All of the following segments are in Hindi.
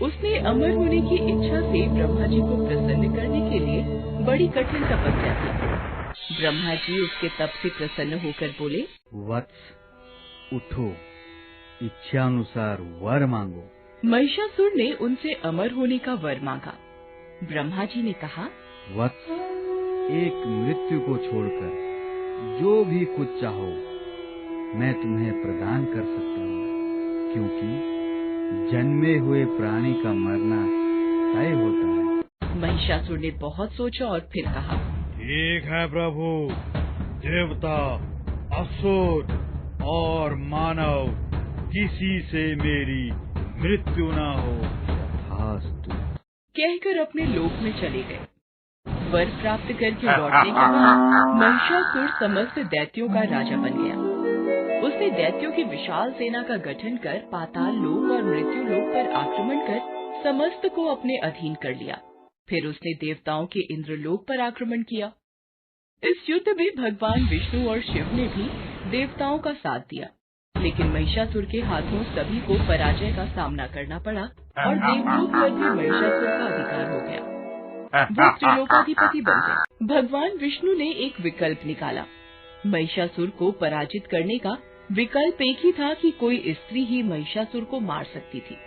उसने अमर होने की इच्छा से ब्रह्मा जी को प्रसन्न करने के लिए बड़ी कठिन तपस्या की। ब्रह्मा जी उसके तप से प्रसन्न होकर बोले, वत्स, उठो, इच्छा अनुसार वर मांगो। महिषासुर ने उनसे अमर होने का वर मांगा। ब्रह्मा जी ने कहा, वत्स, एक मृत्यु को छोड़कर जो भी कुछ चाहो मैं तुम्हें प्रदान कर सकता हूँ, क्योंकि जन्मे हुए प्राणी का मरना तय होता है। महिषासुर ने बहुत सोचा और फिर कहा, ठीक है प्रभु, देवता, असुर और मानव किसी से मेरी मृत्यु ना हो। तथास्तु। कहकर अपने लोक में चले गए। वर प्राप्त करके लौटने के बाद महिषासुर समस्त दैत्यों का राजा बन गया। उसने दैत्यों की विशाल सेना का गठन कर पाताल लोक और मृत्यु लोक पर आक्रमण कर समस्त को अपने अधीन कर लिया। फिर उसने देवताओं के इंद्रलोक पर आक्रमण किया। इस युद्ध में भगवान विष्णु और शिव ने भी देवताओं का साथ दिया, लेकिन महिषासुर के हाथों सभी को पराजय का सामना करना पड़ा और देवलोक पर भी महिषासुर का अधिकार हो गया। वो त्रिलोकाधिपति बन गए। भगवान विष्णु ने एक विकल्प निकाला। महिषासुर को पराजित करने का विकल्प एक ही था कि कोई स्त्री ही महिषासुर को मार सकती थी।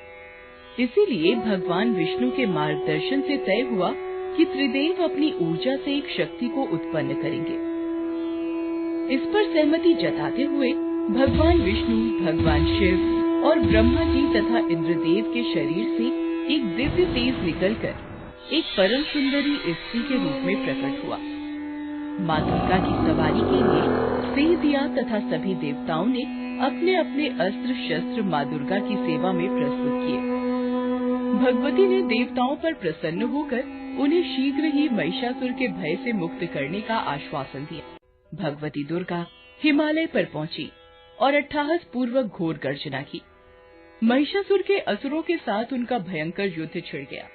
इसीलिए भगवान विष्णु के मार्गदर्शन से तय हुआ कि त्रिदेव अपनी ऊर्जा से एक शक्ति को उत्पन्न करेंगे। इस पर सहमति जताते हुए भगवान विष्णु, भगवान शिव और ब्रह्मा जी तथा इंद्रदेव के शरीर से एक दिव्य तेज निकलकर एक परम सुंदरी स्त्री के रूप में प्रकट हुआ। माँ दुर्गा की सवारी के लिए सिंह दिया तथा सभी देवताओं ने अपने अपने अस्त्र शस्त्र माँ दुर्गा की सेवा में प्रस्तुत किए। भगवती ने देवताओं पर प्रसन्न होकर उन्हें शीघ्र ही महिषासुर के भय से मुक्त करने का आश्वासन दिया। भगवती दुर्गा हिमालय पर पहुंची और अट्टहास पूर्वक घोर गर्जना की। महिषासुर के असुरों के साथ उनका भयंकर युद्ध छिड़ गया।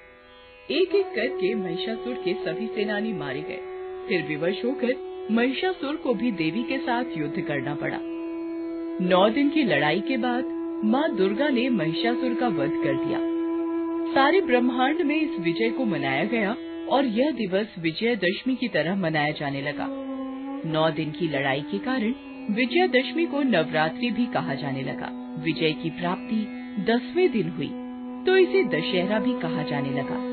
एक एक करके महिषासुर के सभी सेनानी मारे गए। फिर विवश होकर महिषासुर को भी देवी के साथ युद्ध करना पड़ा। 9 दिन की लड़ाई के बाद माँ दुर्गा ने महिषासुर का वध कर दिया। सारे ब्रह्मांड में इस विजय को मनाया गया और यह दिवस विजयदशमी की तरह मनाया जाने लगा। 9 दिन की लड़ाई के कारण विजयदशमी को नवरात्रि भी कहा जाने लगा। विजय की प्राप्ति 10वें दिन हुई तो इसे दशहरा भी कहा जाने लगा।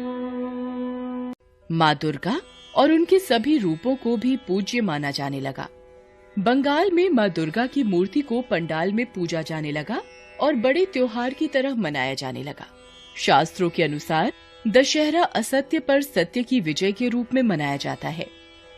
माँ दुर्गा और उनके सभी रूपों को भी पूज्य माना जाने लगा। बंगाल में माँ दुर्गा की मूर्ति को पंडाल में पूजा जाने लगा और बड़े त्योहार की तरह मनाया जाने लगा। शास्त्रों के अनुसार दशहरा असत्य पर सत्य की विजय के रूप में मनाया जाता है।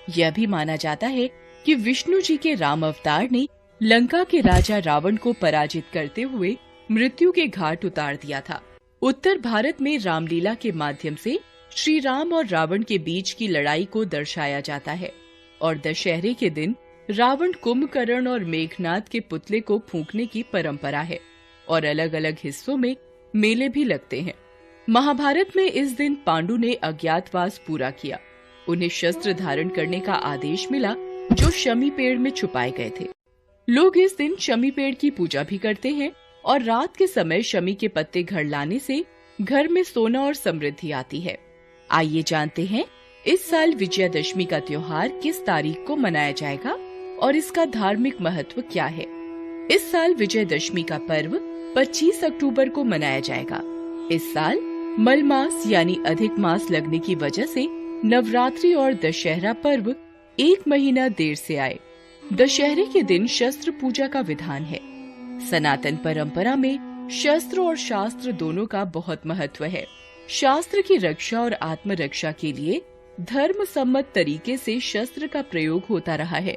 यह भी माना जाता है कि विष्णु जी के राम अवतार ने लंका के राजा रावण को पराजित करते हुए मृत्यु के घाट उतार दिया था। उत्तर भारत में रामलीला के माध्यम से श्री राम और रावण के बीच की लड़ाई को दर्शाया जाता है और दशहरे के दिन रावण कुंभकर्ण और मेघनाद के पुतले को फूंकने की परंपरा है और अलग अलग हिस्सों में मेले भी लगते हैं। महाभारत में इस दिन पांडु ने अज्ञातवास पूरा किया। उन्हें शस्त्र धारण करने का आदेश मिला जो शमी पेड़ में छुपाए गए थे। लोग इस दिन शमी पेड़ की पूजा भी करते हैं और रात के समय शमी के पत्ते घर लाने से घर में सोना और समृद्धि आती है। आइए जानते हैं इस साल विजयदशमी का त्योहार किस तारीख को मनाया जाएगा और इसका धार्मिक महत्व क्या है। इस साल विजयदशमी का पर्व 25 अक्टूबर को मनाया जाएगा। इस साल मल मास यानी अधिक मास लगने की वजह से नवरात्रि और दशहरा पर्व 1 महीना देर से आए। दशहरे के दिन शस्त्र पूजा का विधान है। सनातन परंपरा में शस्त्र और शास्त्र दोनों का बहुत महत्व है। शास्त्र की रक्षा और आत्मरक्षा के लिए धर्म सम्मत तरीके से शस्त्र का प्रयोग होता रहा है।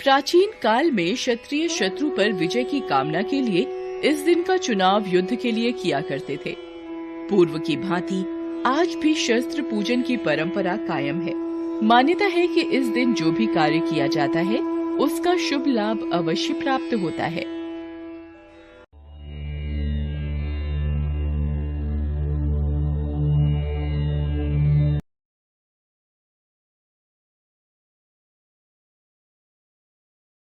प्राचीन काल में क्षत्रिय शत्रु पर विजय की कामना के लिए इस दिन का चुनाव युद्ध के लिए किया करते थे। पूर्व की भांति आज भी शस्त्र पूजन की परंपरा कायम है। मान्यता है कि इस दिन जो भी कार्य किया जाता है उसका शुभ लाभ अवश्य प्राप्त होता है।